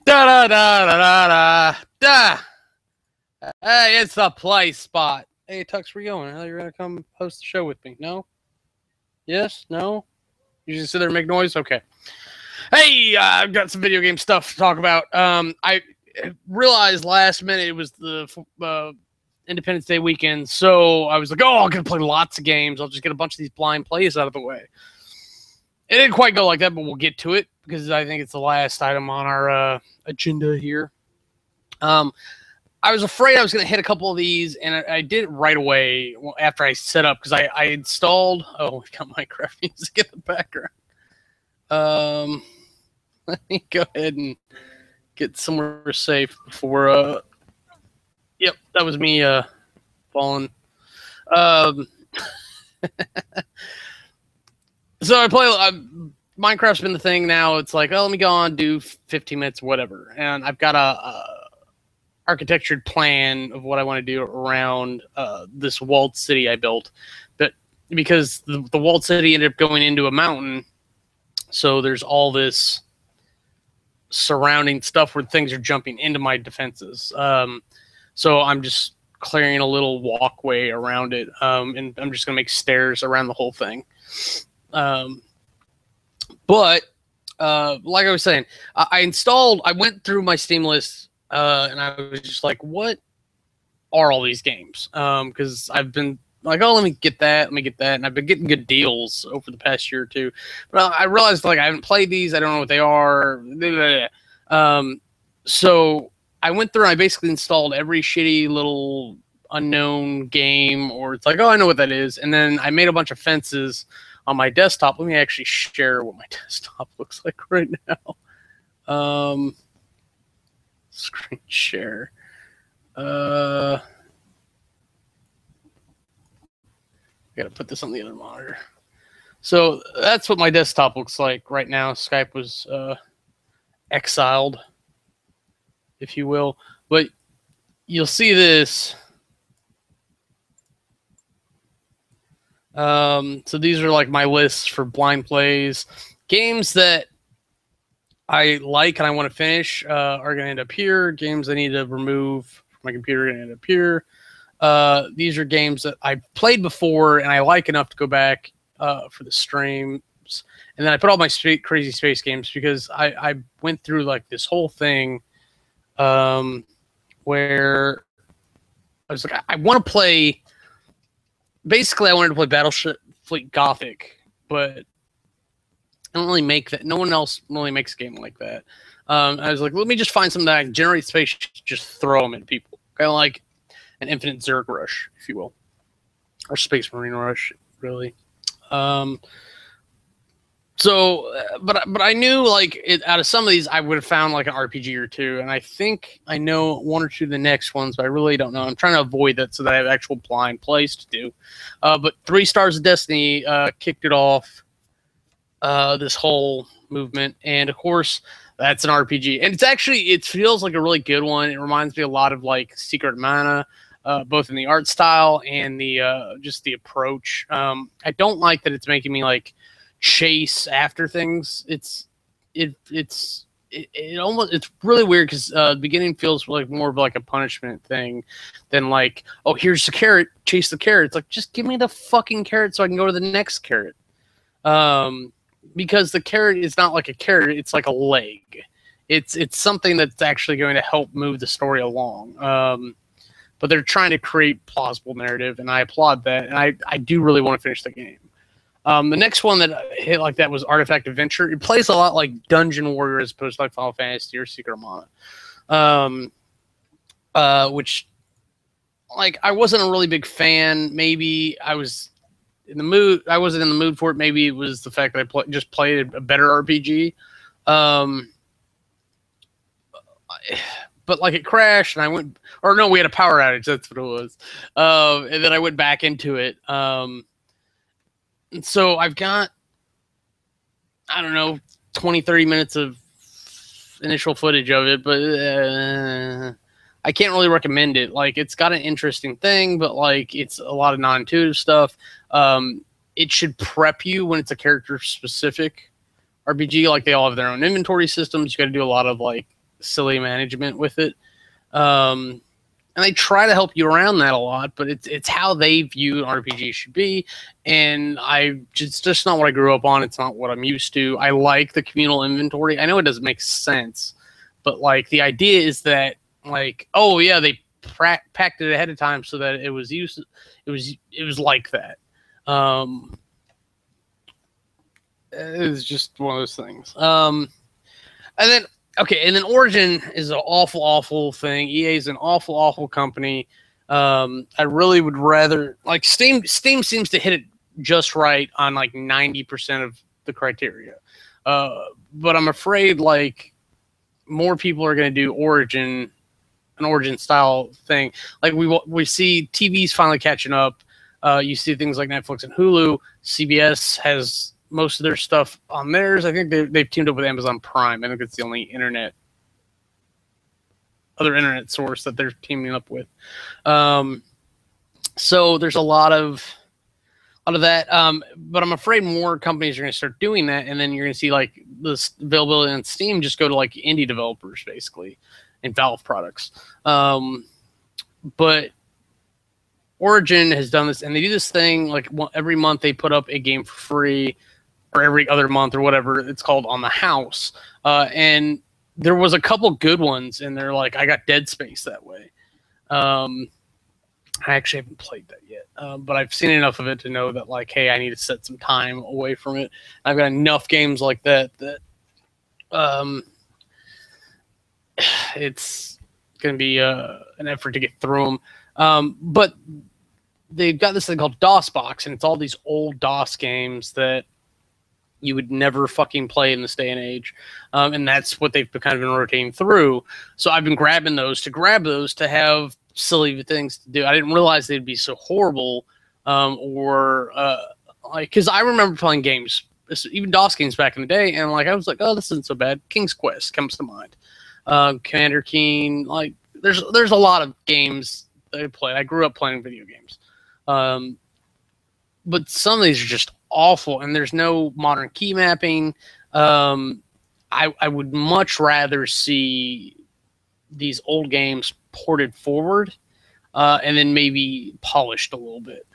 Da da da da da da da. Hey, it's the play spot. Hey, Tux, where you going? I thought you were gonna come host the show with me. No? Yes? No? You just sit there and make noise? Okay. Hey, I've got some video game stuff to talk about. I realized last minute it was the Independence Day weekend, so I was like, oh, I'm gonna play lots of games. I'll just get a bunch of these blind plays out of the way. It didn't quite go like that, but we'll get to it because I think it's the last item on our agenda here. I was afraid I was going to hit a couple of these, and I did it right away after I set up because I installed. Oh, we've got Minecraft music in the background. Let me go ahead and get somewhere safe before. Yep, that was me falling. So I play. Minecraft's been the thing now. It's like, oh, let me go on, do 15 minutes, whatever, and I've got a architectured plan of what I want to do around this walled city I built. But because the walled city ended up going into a mountain, so there's all this surrounding stuff where things are jumping into my defenses. So I'm just clearing a little walkway around it, and I'm just going to make stairs around the whole thing. But like I was saying, I went through my Steam list, and I was just like, what are all these games? Because I've been like, oh, let me get that, and I've been getting good deals over the past year or two. But I realized, like, I haven't played these. I don't know what they are. So I went through and I basically installed every shitty little unknown game, or it's like, oh, I know what that is. And then I made a bunch of fences on my desktop. Let me actually share what my desktop looks like right now. Screen share. I gotta put this on the other monitor. So that's what my desktop looks like right now. Skype was exiled, if you will. But you'll see this. So these are like my lists for blind plays. Games that I like and I want to finish are going to end up here. Games I need to remove from my computer are going to end up here. These are games that I played before and I like enough to go back for the streams. And then I put all my crazy space games because I went through like this whole thing where I was like, I want to play. Basically, I wanted to play Battleship Fleet Gothic, but I don't really make that. No one else really makes a game like that. I was like, let me just find something that I can generate space, just throw them at people. Kind of like an Infinite Zerg Rush, if you will. Or Space Marine Rush, really. But I knew, like, out of some of these, I would have found, like, an RPG or two. And I think I know one or two of the next ones, but I really don't know. I'm trying to avoid that so that I have actual blind plays to do. But 3 Stars of Destiny kicked it off, this whole movement. And, of course, that's an RPG. And it feels like a really good one. It reminds me a lot of, like, Secret of Mana, both in the art style and the just the approach. I don't like that it's making me, like, chase after things. It's really weird because the beginning feels like more of like a punishment thing than like, oh, here's the carrot, chase the carrot. It's like, just give me the fucking carrot so I can go to the next carrot. Because the carrot is not like a carrot, it's like a leg. It's something that's actually going to help move the story along. But they're trying to create plausible narrative, and I applaud that. And I do really want to finish the game. The next one that hit like that was Artifact Adventure. It plays a lot like Dungeon Warrior as opposed to like Final Fantasy or Secret of Mana. Which, like, I wasn't a really big fan. Maybe I was in the mood. I wasn't in the mood for it. Maybe it was the fact that I just played a better RPG. But like it crashed, and I went, or no, we had a power outage. That's what it was. And then I went back into it. And so I've got, I don't know, 20, 30 minutes of initial footage of it, but I can't really recommend it. Like, it's got an interesting thing, but like, it's a lot of non-intuitive stuff. It should prep you when it's a character-specific RPG. Like, they all have their own inventory systems. You got to do a lot of like silly management with it. And they try to help you around that a lot, but it's how they view an RPG should be, and it's just not what I grew up on. It's not what I'm used to. I like the communal inventory. I know it doesn't make sense, but like the idea is that like, oh yeah, they packed it ahead of time so that it was like that. It was just one of those things. And then Origin is an awful, awful thing. EA is an awful, awful company. I really would rather like Steam seems to hit it just right on like 90% of the criteria. But I'm afraid like more people are going to do an Origin style thing. Like we see TVs finally catching up. You see things like Netflix and Hulu. CBS has most of their stuff on theirs. I think they've teamed up with Amazon Prime. I think it's the only other internet source that they're teaming up with. So there's a lot of that. But I'm afraid more companies are going to start doing that, and then you're going to see like this availability on Steam just go to like indie developers basically and Valve products. But Origin has done this, and they do this thing like every month they put up a game for free, or every other month or whatever it's called on the house. And there was a couple good ones, and they're like, I got Dead Space that way. I actually haven't played that yet, but I've seen enough of it to know that like, hey, I need to set some time away from it. I've got enough games like that it's going to be an effort to get through them. But they've got this thing called DOSBox, and it's all these old DOS games that you would never fucking play in this day and age. And that's what they've kind of been rotating through. So I've been grabbing those to have silly things to do. I didn't realize they'd be so horrible. Because I remember playing games, even DOS games back in the day, and like I was like, oh, this isn't so bad. King's Quest comes to mind. Commander Keen. Like there's a lot of games that I played. I grew up playing video games. But some of these are just awful, and there's no modern key mapping. I would much rather see these old games ported forward and then maybe polished a little bit.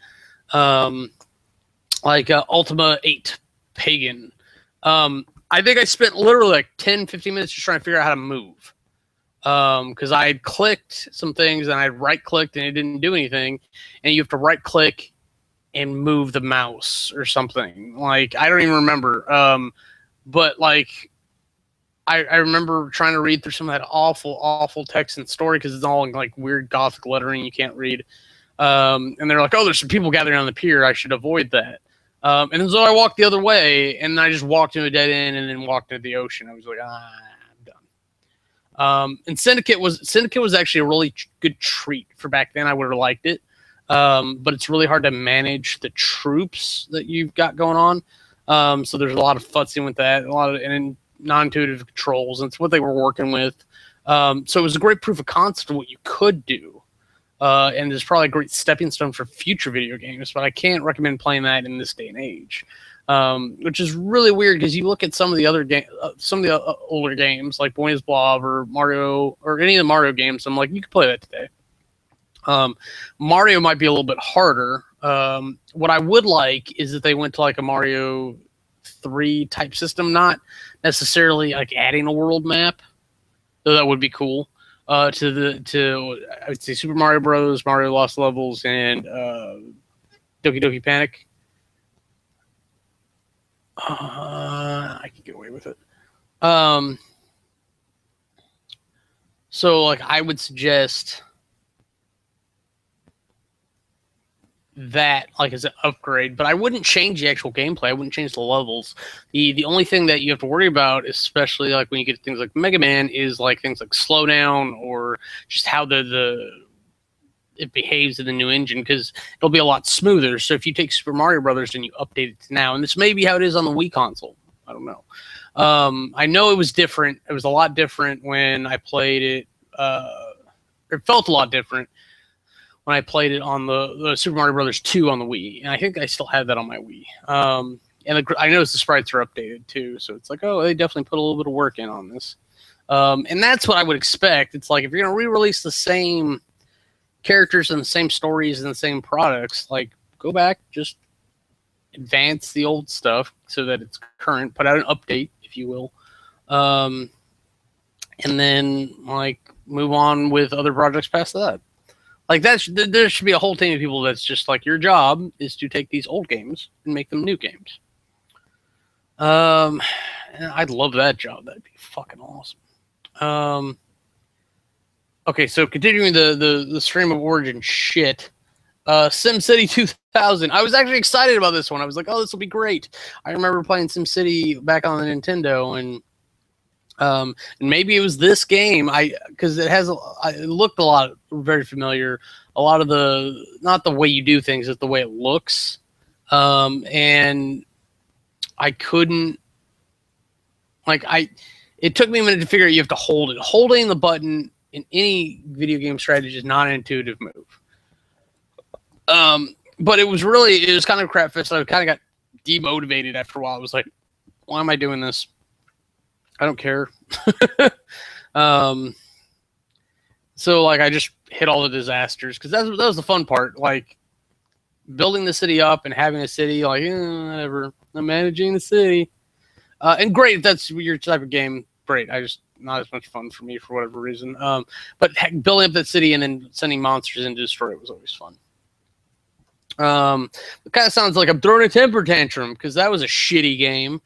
Like Ultima 8 Pagan. I think I spent literally like 10-15 minutes just trying to figure out how to move. Because I had clicked some things and I right-clicked and it didn't do anything. And you have to right-click and move the mouse or something. Like, I don't even remember. But, like, I remember trying to read through some of that awful, awful text and story because it's all in, like, weird Gothic lettering you can't read. And they're like, oh, there's some people gathering on the pier. I should avoid that. And so I walked the other way, and I just walked into a dead end and then walked into the ocean. I was like, I'm done. And Syndicate was actually a really good treat for back then. I would have liked it. But it's really hard to manage the troops that you've got going on. So there's a lot of futzing with that, and non-intuitive controls, and it's what they were working with. So it was a great proof of concept of what you could do. And there's probably a great stepping stone for future video games, but I can't recommend playing that in this day and age. Which is really weird because you look at some of the other older games like Boy Is Blob or Mario or any of the Mario games. I'm like, you could play that today. Mario might be a little bit harder. What I would like is that they went to like a Mario 3 type system, not necessarily like adding a world map, though that would be cool. I would say Super Mario Bros., Mario Lost Levels, and Doki Doki Panic. I can get away with it. So like I would suggest that like as an upgrade, but I wouldn't change the actual gameplay. I wouldn't change the levels. The only thing that you have to worry about, especially like when you get things like Mega Man, is like things like slowdown or just how it behaves in the new engine, because it'll be a lot smoother. So if you take Super Mario Brothers and you update it to now, and this may be how it is on the Wii console, I don't know. I know it was different. It was a lot different when I played it. It felt a lot different when I played it on the Super Mario Brothers 2 on the Wii, and I think I still have that on my Wii. And I noticed the sprites are updated too, so it's like, oh, they definitely put a little bit of work in on this. And that's what I would expect. It's like if you're gonna re-release the same characters and the same stories and the same products, like go back, just advance the old stuff so that it's current, put out an update, if you will, and then like move on with other projects past that. Like there should be a whole team of people that's just like, your job is to take these old games and make them new games. And I'd love that job. That'd be fucking awesome. Okay, so continuing the stream of origin shit. SimCity 2000. I was actually excited about this one. I was like, oh, this will be great. I remember playing SimCity back on the Nintendo, and maybe it was this game. Because it looked a lot very familiar. A lot of not the way you do things, it's the way it looks. And I couldn't, it took me a minute to figure out you have to hold it. Holding the button in any video game strategy is not an intuitive move. But it was kind of crap fest. I kind of got demotivated after a while. I was like, why am I doing this? I don't care. So like, I just hit all the disasters, because that was the fun part. Like building the city up and having a city, like, whatever. I'm managing the city. And great, if that's your type of game, great. Not as much fun for me for whatever reason. But building up that city and then sending monsters in to destroy it was always fun. It kind of sounds like I'm throwing a temper tantrum, because that was a shitty game.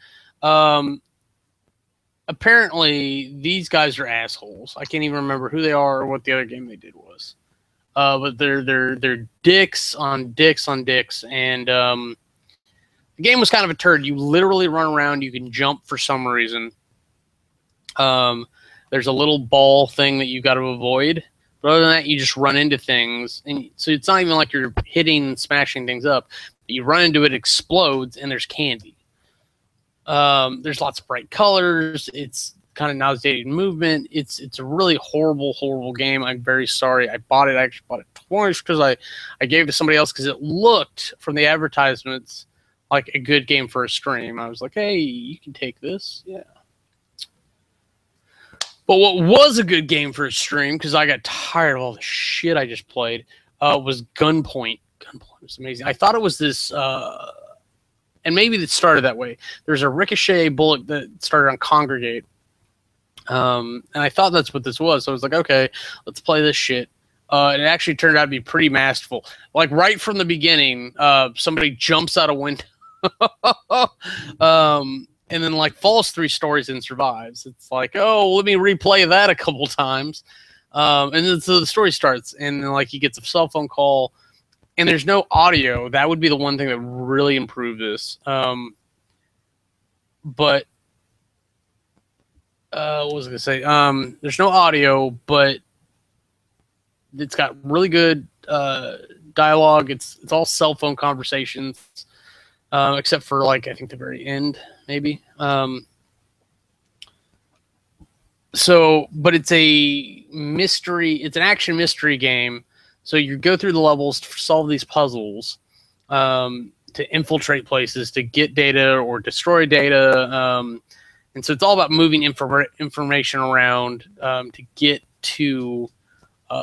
Apparently, these guys are assholes. I can't even remember who they are or what the other game they did was. But they're dicks on dicks on dicks, and the game was kind of a turd. You literally run around. You can jump for some reason. There's a little ball thing that you've got to avoid. But other than that, you just run into things. And so it's not even like you're hitting and smashing things up. You run into it, explodes, and there's candy. There's lots of bright colors. It's kind of nauseating movement. It's a really horrible, horrible game. I'm very sorry. I actually bought it twice because I gave it to somebody else because it looked from the advertisements like a good game for a stream. I was like, hey, you can take this. Yeah. But what was a good game for a stream, because I got tired of all the shit I just played, was Gunpoint. Gunpoint was amazing. I thought it was this, and maybe it started that way. There's a ricochet bullet that started on Congregate. And I thought that's what this was. So I was like, okay, let's play this shit. And it actually turned out to be pretty masterful. Like right from the beginning, somebody jumps out a window. And then like falls 3 stories and survives. It's like, oh, let me replay that a couple times. And then so the story starts, and then like he gets a cell phone call, and there's no audio. That would be the one thing that really improved this. But what was I gonna say? There's no audio, but it's got really good dialogue. It's all cell phone conversations. Except for like, I think the very end, maybe. But it's a mystery. It's an action mystery game. So you go through the levels to solve these puzzles, to infiltrate places, to get data or destroy data. And so it's all about moving information around to get to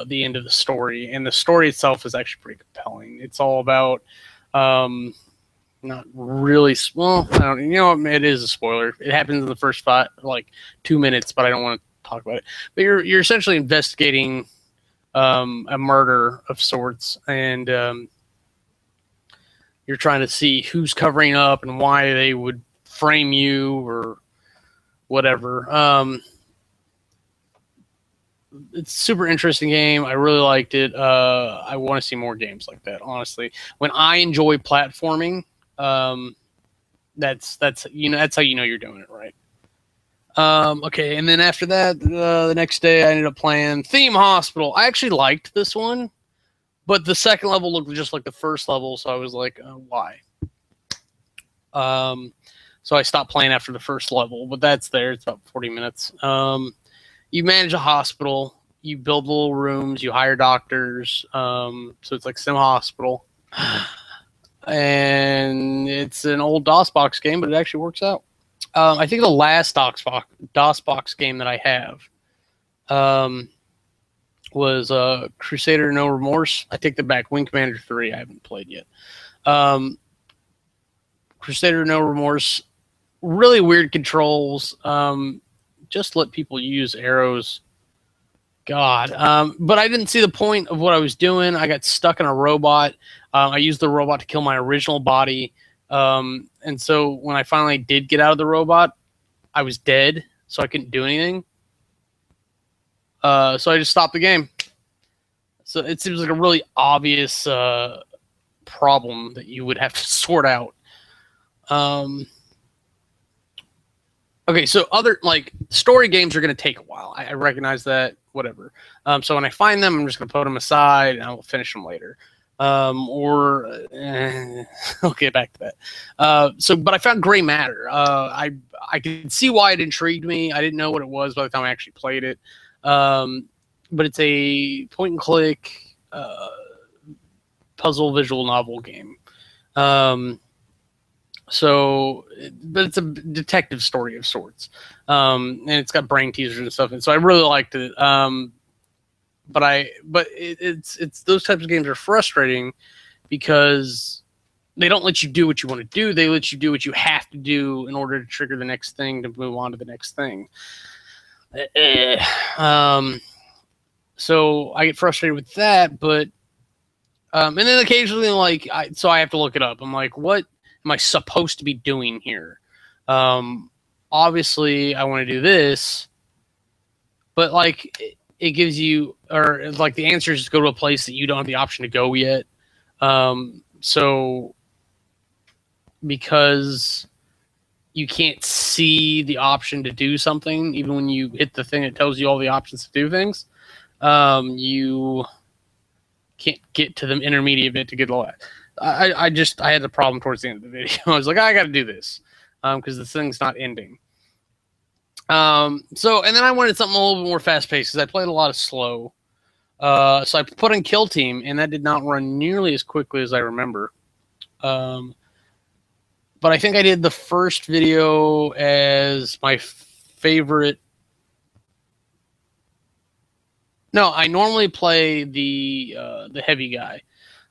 the end of the story. And the story itself is actually pretty compelling. It's all about... not really. Well, I don't. You know, it is a spoiler. It happens in the first 2 minutes, but I don't want to talk about it. But you're essentially investigating a murder of sorts, and you're trying to see who's covering up and why they would frame you or whatever. It's a super interesting game. I really liked it. I want to see more games like that. Honestly, when I enjoy platforming. That's how you know you're doing it right. Okay, and then after that, the next day I ended up playing Theme Hospital. I actually liked this one, but the second level looked just like the first level, so I was like, why? So I stopped playing after the first level, but that's there. It's about 40 minutes. You manage a hospital, you build little rooms, you hire doctors, so it's like Sim Hospital. And it's an old DOSBox game, but it actually works out. I think the last DOSBox game that I have was Crusader No Remorse. I take that back. Wing Commander 3 I haven't played yet. Crusader No Remorse, really weird controls. Just let people use arrows. God. But I didn't see the point of what I was doing. I got stuck in a robot. I used the robot to kill my original body. And so when I finally did get out of the robot, I was dead, so I couldn't do anything. So I just stopped the game. So it seems like a really obvious problem that you would have to sort out. Okay, so other like story games are going to take a while. I recognize that. Whatever. So when I find them, I'm just going to put them aside and I'll finish them later. I'll get back to that. But I found Gray Matter. I could see why it intrigued me. I didn't know what it was by the time I actually played it. But it's a point and click puzzle visual novel game. But it's a detective story of sorts. And it's got brain teasers and stuff. And so I really liked it. But it's those types of games are frustrating because they don't let you do what you want to do. They let you do what you have to do in order to trigger the next thing to move on to the next thing. So I get frustrated with that, but and then occasionally I have to look it up. I'm like, what am I supposed to be doing here? Obviously I want to do this, but like it gives you, or like the answer is just go to a place that you don't have the option to go yet. So because you can't see the option to do something, even when you hit the thing that tells you all the options to do things, you can't get to the intermediate bit to get the last. I had a problem towards the end of the video. I was like, I got to do this because the thing's not ending. And then I wanted something a little bit more fast paced because I played a lot of slow. So I put in Kill Team, and that did not run nearly as quickly as I remember. But I think I did the first video as my favorite. No, I normally play the heavy guy.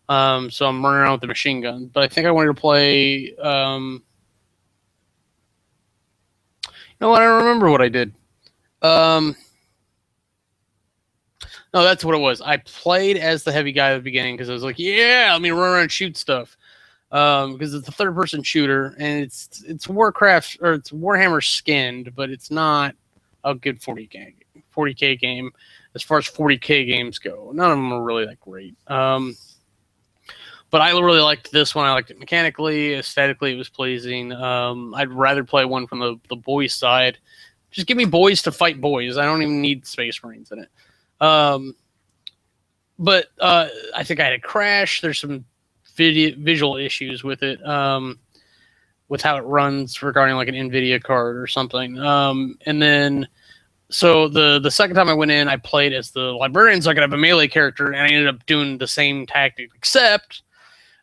So I'm running around with the machine gun. But I think I wanted to play. You know what? I don't remember what I did. No, that's what it was. I played as the heavy guy at the beginning because I was like, yeah, let me run around and shoot stuff. Because it's a third-person shooter, and it's Warcraft, or it's Warhammer skinned, but it's not a good 40K game as far as 40K games go. None of them are really that great. But I really liked this one. I liked it mechanically, aesthetically, it was pleasing. I'd rather play one from the boys side. Just give me boys to fight boys. I don't even need Space Marines in it. But I think I had a crash. There's some visual issues with it, with how it runs regarding like an NVIDIA card or something. And then, so the second time I went in, I played as the librarian, so I could have a melee character, and I ended up doing the same tactic, except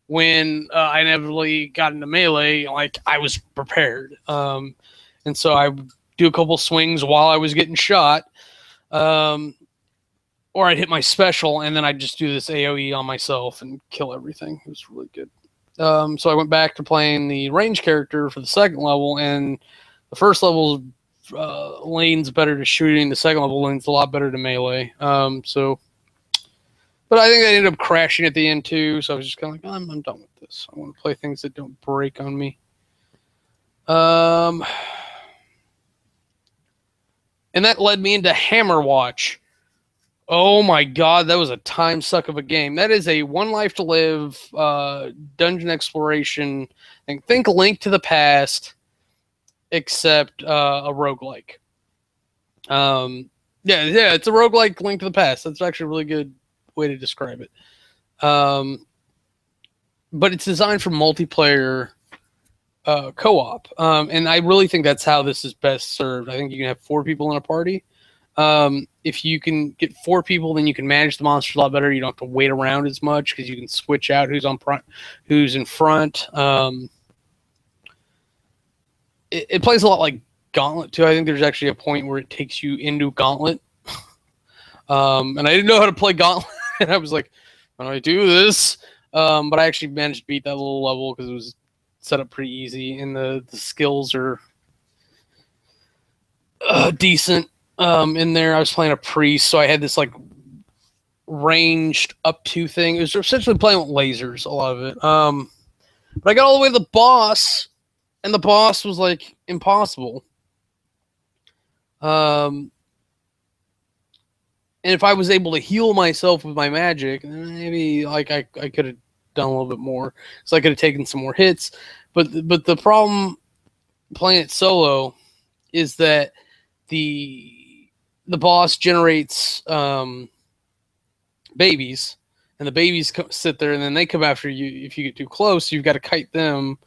when I inevitably got into melee, like I was prepared. And so I would do a couple swings while I was getting shot. Or I'd hit my special, and then I'd just do this AoE on myself and kill everything. It was really good. So I went back to playing the range character for the second level, and the first level lane's better to shooting. The second level lane's a lot better to melee. But I think I ended up crashing at the end too, so I was just kind of like, I'm done with this. I want to play things that don't break on me. And that led me into Hammer Watch. Oh my god, that was a time suck of a game. That is a One Life to Live dungeon exploration. And think Link to the Past, except a roguelike. Yeah, it's a roguelike Link to the Past. That's actually a really good way to describe it. But it's designed for multiplayer co-op. And I really think that's how this is best served. I think you can have 4 people in a party. If you can get 4 people, then you can manage the monsters a lot better. You don't have to wait around as much because you can switch out who's in front. It plays a lot like Gauntlet too. I think there's actually a point where it takes you into Gauntlet, And I didn't know how to play Gauntlet. And I was like, how do I do this? But I actually managed to beat that little level because it was set up pretty easy, and the skills are decent in there. I was playing a priest, so I had this like ranged up to thing. It was essentially playing with lasers, a lot of it. But I got all the way to the boss, and the boss was like impossible. And if I was able to heal myself with my magic, maybe like I could have done a little bit more. So I could have taken some more hits. But the problem playing it solo is that the boss generates babies, and the babies sit there, and then they come after you. If you get too close, you've got to kite them.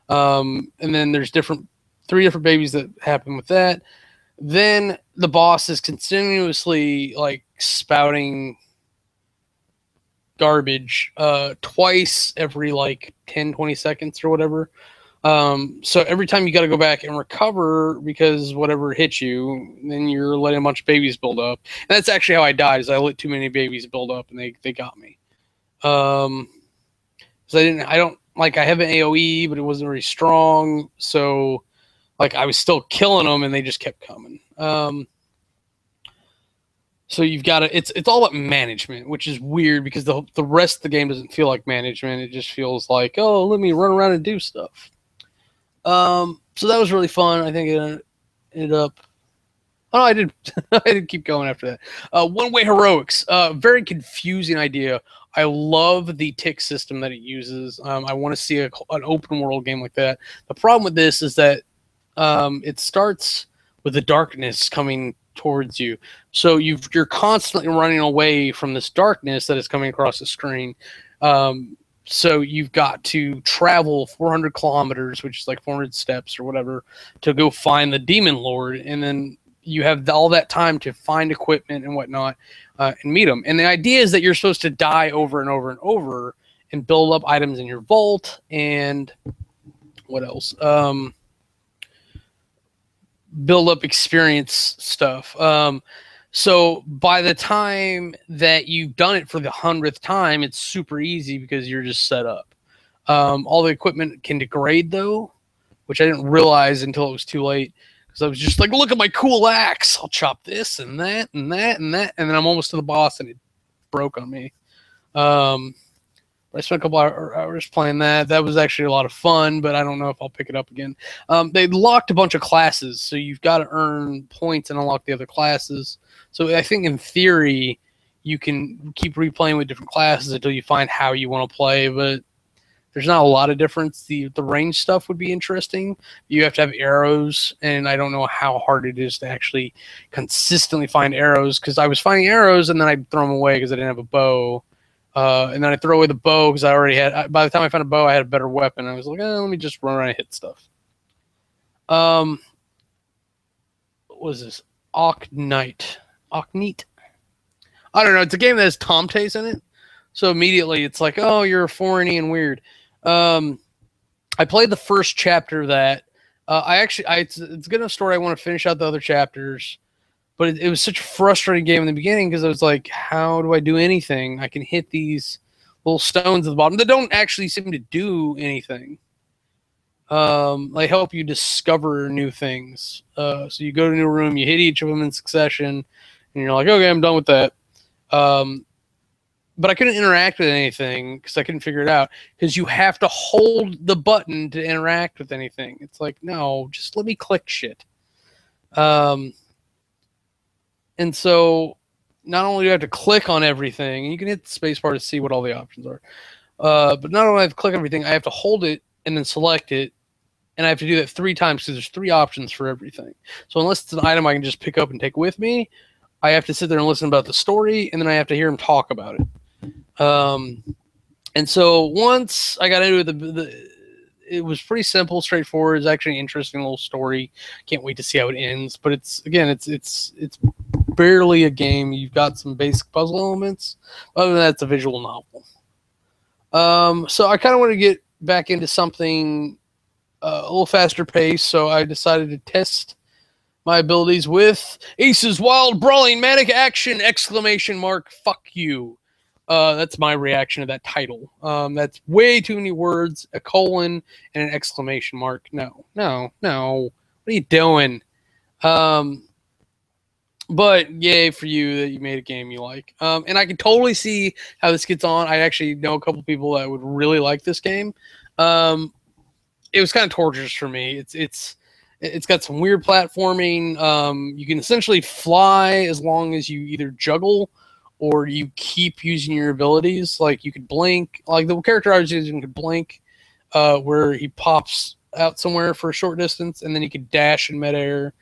And then there's 3 different babies that happen with that. Then the boss is continuously like spouting garbage twice every like 10-20 seconds or whatever. So every time you got to go back and recover because whatever hit you, then you're letting a bunch of babies build up. And that's actually how I died, is I let too many babies build up and they got me. So I have an AoE, but it wasn't very strong. So like I was still killing them and they just kept coming. So you've got to, it's all about management, which is weird because the rest of the game doesn't feel like management. It just feels like, oh, let me run around and do stuff. So that was really fun. I think it ended up, oh, I did I did keep going after that. One-way heroics, very confusing idea. I love the tick system that it uses. I want to see an open world game like that. The problem with this is that it starts with the darkness coming towards you. So you're constantly running away from this darkness that is coming across the screen. So you've got to travel 400 kilometers, which is like 400 steps or whatever, to go find the demon lord. And then you have all that time to find equipment and whatnot and meet them. And the idea is that you're supposed to die over and over and over and build up items in your vault and what else? Build up experience stuff. So by the time that you've done it for the 100th time, it's super easy because you're just set up. All the equipment can degrade though, which I didn't realize until it was too late. Because I was just like, look at my cool axe. I'll chop this and that and that and that. And then I'm almost to the boss and it broke on me. I spent a couple hours playing that. That was actually a lot of fun, but I don't know if I'll pick it up again. They locked a bunch of classes, so you've got to earn points and unlock the other classes. So I think in theory, you can keep replaying with different classes until you find how you want to play, but there's not a lot of difference. The range stuff would be interesting. You have to have arrows, and I don't know how hard it is to actually consistently find arrows, because I was finding arrows, and then I'd throw them away because I didn't have a bow. And then I throw away the bow because I already had. By the time I found a bow, I had a better weapon. I was like, let me just run around and hit stuff. What was this? Oknite. I don't know. It's a game that has Tomtays in it, so immediately it's like, oh, you're foreigny and weird. I played the first chapter of that. It's a good enough story. I want to finish out the other chapters. But it was such a frustrating game in the beginning because I was like, how do I do anything? I can hit these little stones at the bottom that don't actually seem to do anything. They help you discover new things. So you go to a new room, you hit each of them in succession, and you're like, okay, I'm done with that. But I couldn't interact with anything because I couldn't figure it out. Because you have to hold the button to interact with anything. It's like, no, just let me click shit. And so not only do I have to click on everything, and you can hit the space bar to see what all the options are, but not only do I have to click everything, I have to hold it and then select it, and I have to do that 3 times because there's 3 options for everything. So unless it's an item I can just pick up and take with me, I have to sit there and listen about the story, and then I have to hear him talk about it. And so once I got into it was pretty simple, straightforward. It's actually an interesting little story. Can't wait to see how it ends. But it's barely a game. You've got some basic puzzle elements. Other than that, it's a visual novel. So I kind of want to get back into something a little faster pace. So I decided to test my abilities with Ace's Wild Brawling Manic Action! Exclamation mark, fuck you. That's my reaction to that title. That's way too many words, a colon, and an exclamation mark. No. What are you doing? But yay for you that you made a game you like. And I can totally see how this gets on. I actually know a couple people that would really like this game. It was kind of torturous for me. It's got some weird platforming. You can essentially fly as long as you either juggle or you keep using your abilities. Like you could blink. Like the character I was using could blink, where he pops out somewhere for a short distance, and then he could dash in midair.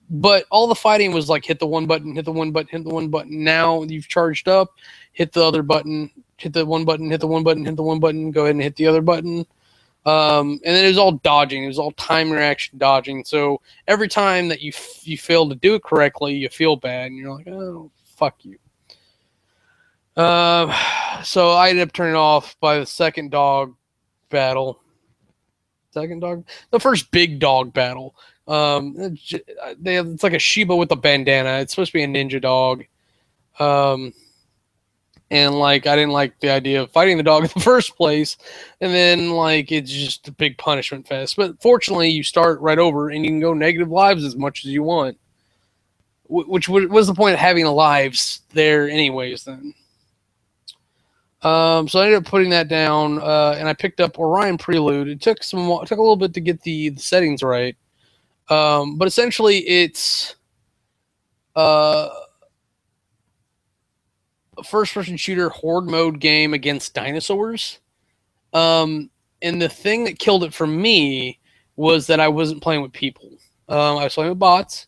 But all the fighting was like hit the one button, hit the one button, hit the one button. Now you've charged up, hit the other button, hit the one button, hit the one button, hit the one button, go ahead and hit the other button. And then it was all dodging. It was all time reaction dodging. So every time that you fail to do it correctly, you feel bad, and you're like, oh, fuck you. So I ended up turning off by the second dog battle. The first big dog battle. It's like a Shiba with a bandana. It's supposed to be a ninja dog. And like I didn't like the idea of fighting the dog in the first place, and then like it's just a big punishment fest. But fortunately, you start right over, and you can go negative lives as much as you want. Which was the point of having lives there, anyways. Then, so I ended up putting that down, and I picked up Orion Prelude. It took a little bit to get the settings right. But essentially, it's a first-person shooter horde mode game against dinosaurs. And the thing that killed it for me was that I wasn't playing with people. I was playing with bots,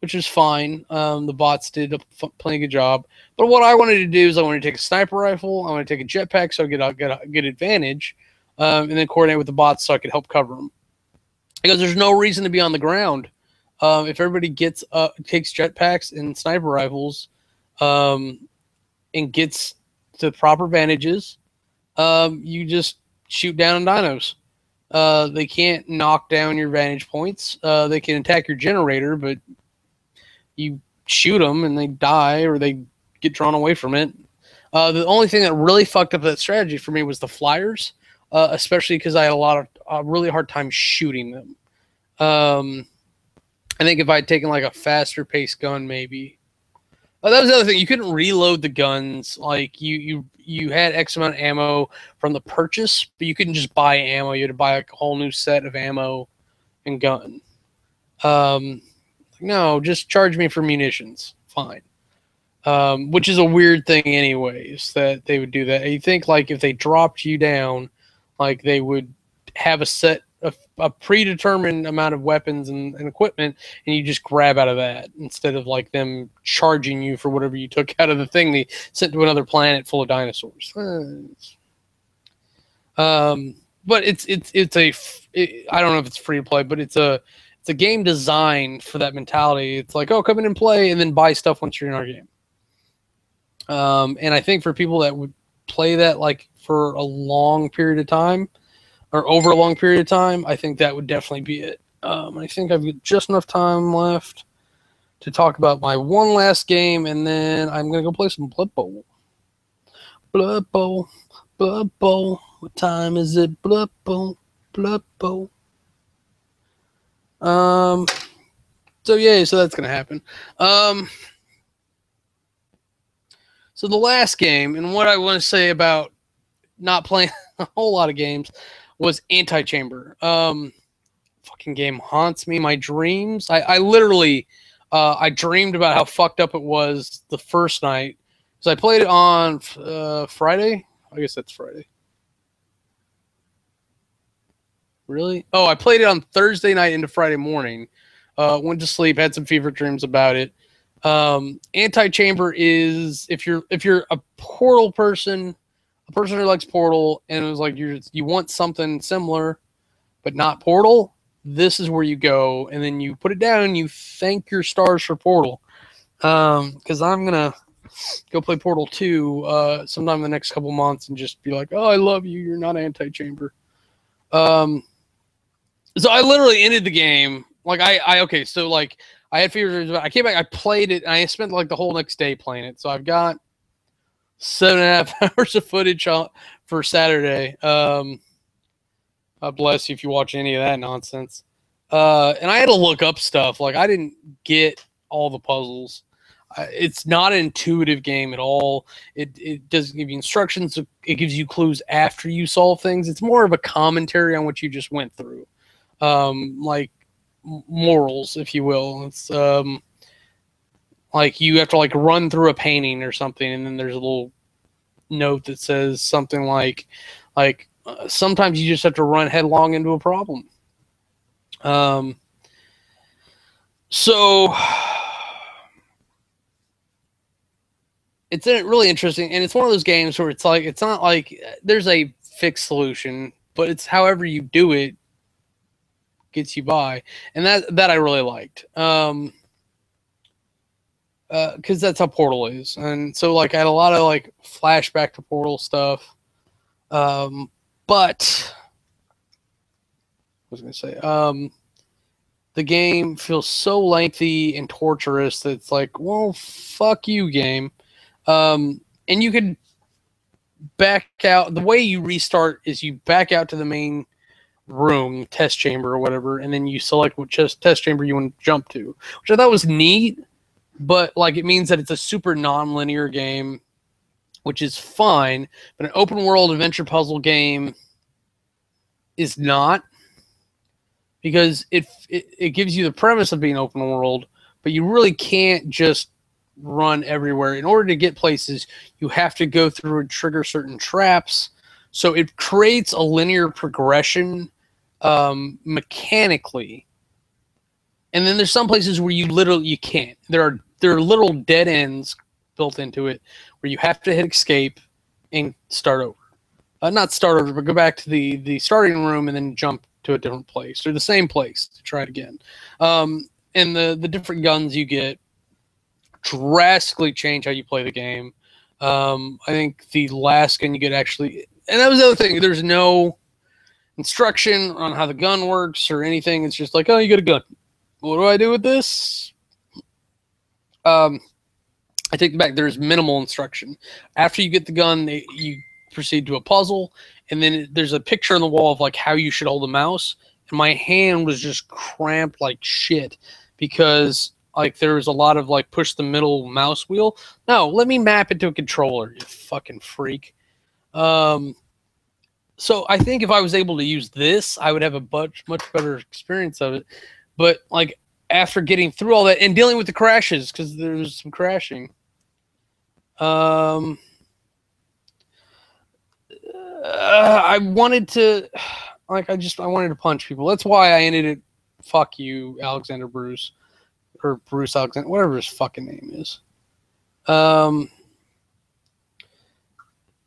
which is fine. The bots did a plenty good job. But what I wanted to do is I wanted to take a sniper rifle. I wanted to take a jetpack so I get a good advantage, and then coordinate with the bots so I could help cover them. Because there's no reason to be on the ground. If everybody takes jetpacks and sniper rifles, and gets to the proper vantages, you just shoot down dinos. They can't knock down your vantage points. They can attack your generator, but you shoot them and they die or they get drawn away from it. The only thing that really fucked up that strategy for me was the flyers, especially because I had a really hard time shooting them. I think if I'd taken like a faster paced gun, maybe. That was the other thing. You couldn't reload the guns. Like you had X amount of ammo from the purchase, but you couldn't just buy ammo. You had to buy like a whole new set of ammo and gun. No, just charge me for munitions. Fine. Which is a weird thing anyways, that they would do that. You think like if they dropped you down, like they would have a predetermined amount of weapons and equipment, and you just grab out of that instead of like them charging you for whatever you took out of the thing they sent to another planet full of dinosaurs. But I don't know if it's free to play, but it's a game designed for that mentality. It's like, oh, come in and play, and then buy stuff once you're in our game. And I think for people that would play that like for a long period of time, or over a long period of time, I think that would definitely be it. I think I've got just enough time left to talk about my one last game, and then I'm going to go play some Blood Bowl. Blood Bowl, Blood Bowl. What time is it? Blood Bowl, Blood Bowl. So yeah, so that's going to happen. So the last game, and what I want to say about not playing a whole lot of games, was Anti-Chamber. Fucking game haunts me. My dreams. I literally, I dreamed about how fucked up it was the first night. So I played it on Friday. I guess that's Friday. Really? Oh, I played it on Thursday night into Friday morning. Went to sleep, had some fever dreams about it. Anti-Chamber is if you're a Portal person, a person who likes Portal, and it was like you want something similar, but not Portal. This is where you go, and then you put it down and you thank your stars for Portal. Because I'm gonna go play Portal 2 sometime in the next couple months and just be like, oh, I love you. You're not Anti-Chamber. So I literally ended the game like I okay, so like I had Fever. I came back, I played it, and I spent like the whole next day playing it. So I've got 7.5 hours of footage for Saturday. God bless you if you watch any of that nonsense. And I had to look up stuff. Like I didn't get all the puzzles. It's not an intuitive game at all. It doesn't give you instructions. It gives you clues after you solve things. It's more of a commentary on what you just went through, like morals, if you will. It's like you have to like run through a painting or something, and then there's a little note that says something like sometimes you just have to run headlong into a problem. So it's really interesting, and it's one of those games where it's like it's not like there's a fixed solution, but it's however you do it gets you by, and that I really liked. Because that's how Portal is, and so like I had a lot of like flashback to Portal stuff. But I was gonna say, the game feels so lengthy and torturous that it's like, well, fuck you, game. And you could back out. The way you restart is you back out to the main room, test chamber or whatever, and then you select what test chamber you want to jump to, which I thought was neat. But like it means that it's a super non-linear game, which is fine. But an open world adventure puzzle game is not, because it gives you the premise of being open world, but you really can't just run everywhere. In order to get places, you have to go through and trigger certain traps. So it creates a linear progression mechanically. And then there's some places where you can't. There are little dead ends built into it where you have to hit escape and start over. Not start over, but go back to the starting room and then jump to a different place or the same place to try it again. And the different guns you get drastically change how you play the game. I think the last gun you get actually, and that was the other thing, there's no instruction on how the gun works or anything. It's just like, oh, you get a gun. What do I do with this? I take it back. There's minimal instruction. After you get the gun, you proceed to a puzzle, and then there's a picture on the wall of like how you should hold a mouse. And my hand was just cramped like shit because like there was a lot of like push the middle mouse wheel. No, let me map it to a controller, you fucking freak. So I think if I was able to use this, I would have a much better experience of it. But like after getting through all that and dealing with the crashes, because there's some crashing, I wanted to punch people. That's why I ended it. Fuck you, Alexander Bruce, or Bruce Alexander, whatever his fucking name is.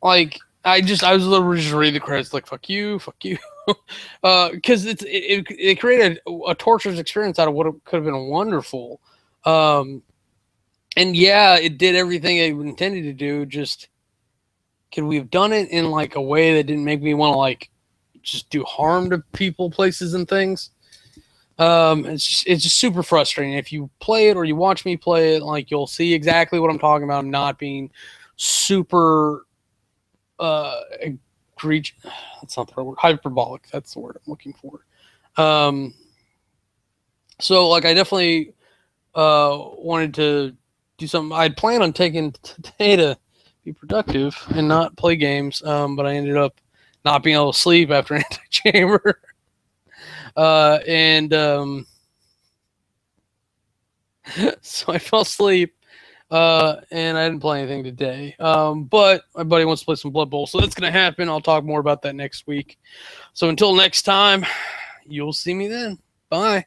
Like I was literally just reading the credits like fuck you, because it created a torturous experience out of what it could have been wonderful. And yeah, it did everything it intended to do. Just could we have done it in like a way that didn't make me want to like just do harm to people, places, and things? It's just super frustrating. If you play it or you watch me play it, like you'll see exactly what I'm talking about. I'm not being super egregious. That's not the right word. Hyperbolic. That's the word I'm looking for. So like I definitely wanted to do something. I'd planned on taking today to be productive and not play games, but I ended up not being able to sleep after Anti-Chamber. So I fell asleep, and I didn't play anything today. But my buddy wants to play some Blood Bowl, so that's going to happen. I'll talk more about that next week. So until next time, you'll see me then. Bye.